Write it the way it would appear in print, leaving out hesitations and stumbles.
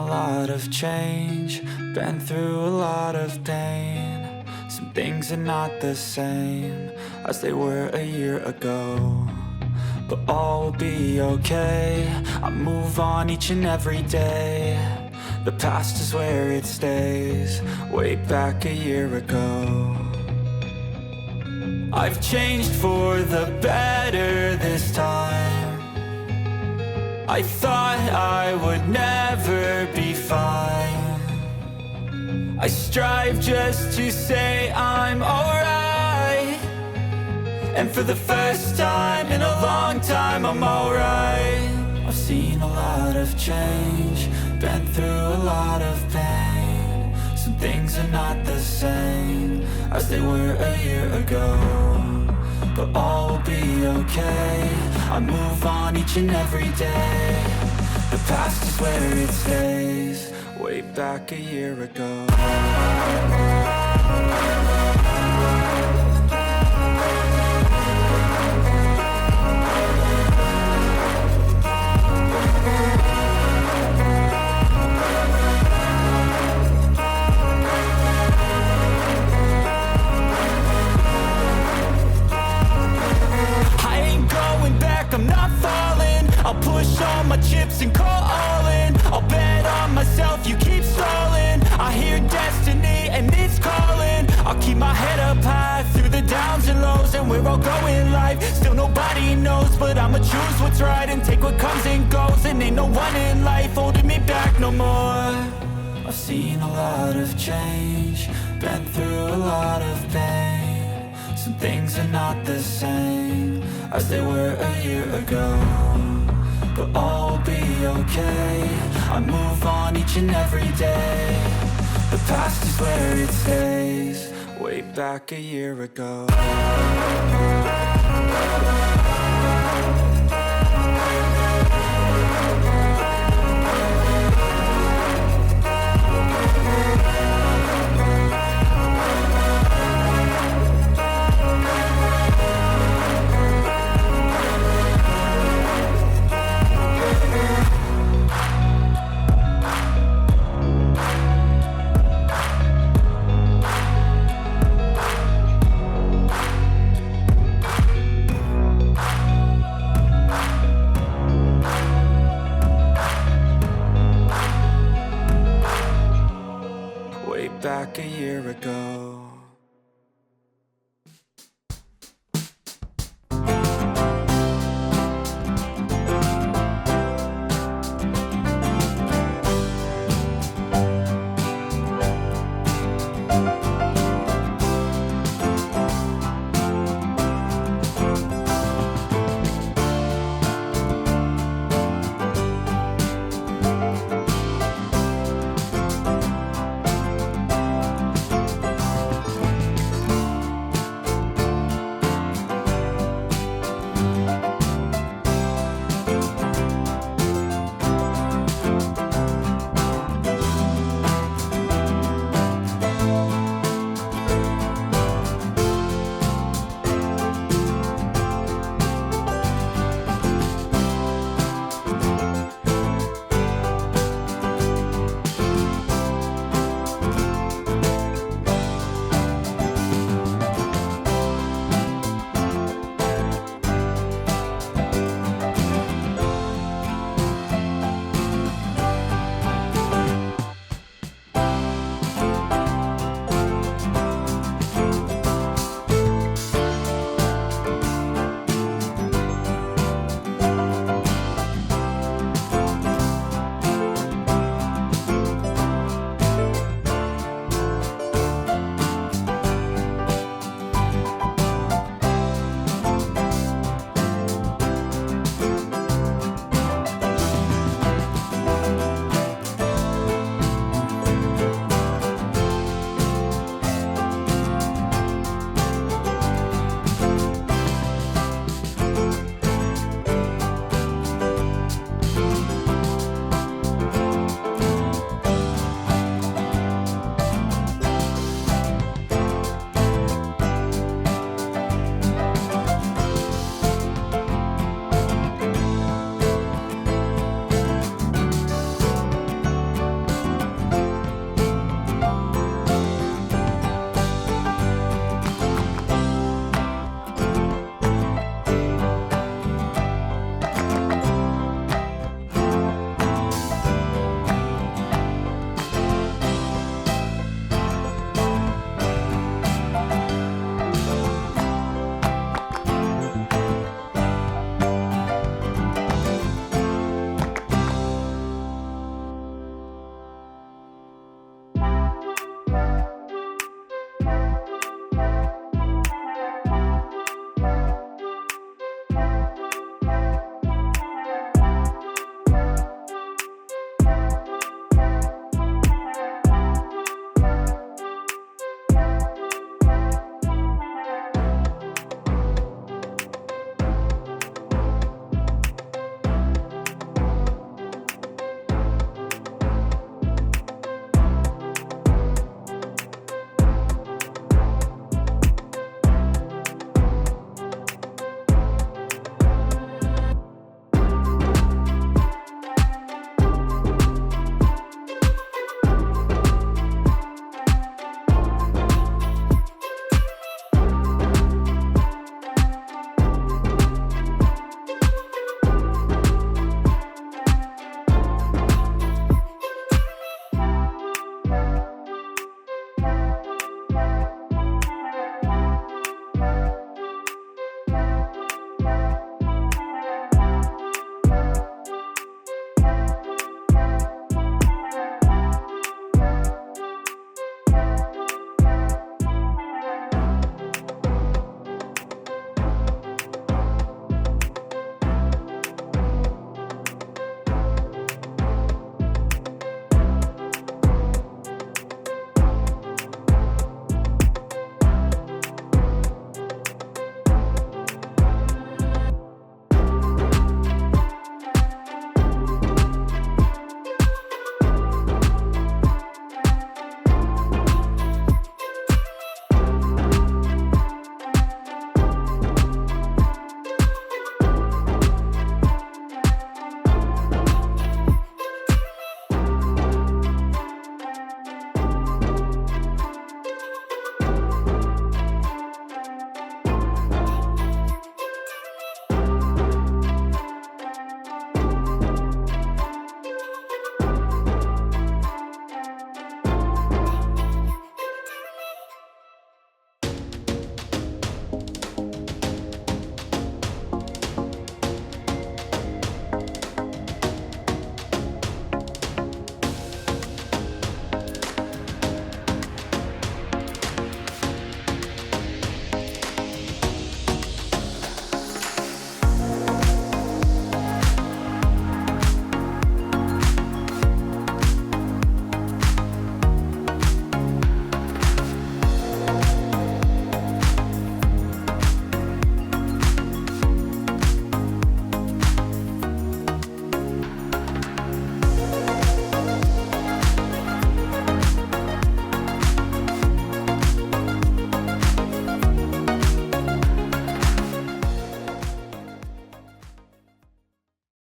a lot of change, been through a lot of pain. Some things are not the same as they were a year ago, but all will be okay. I move on each and every day. The past is where it stays, way back a year ago. I've changed for the better this time. I thought I would never be fine. I strive just to say I'm alright, and for the first time in a long time I'm alright. I've seen a lot of change, been through a lot of pain. Some things are not the same as they were a year ago, but all will be okay. I move on each and every day. The past is where it stays, way back a year ago. I'm not falling, I'll push all my chips and call all in. I'll bet on myself, you keep stalling. I hear destiny and it's calling. I'll keep my head up high through the downs and lows, and where I'll go in life, still nobody knows. But I'ma choose what's right and take what comes and goes, and ain't no one in life holding me back no more. I've seen a lot of change, been through a lot of pain. Some things are not the same as they were a year ago, but all will be okay. I move on each and every day. The past is where it stays, way back a year ago. Back a year ago.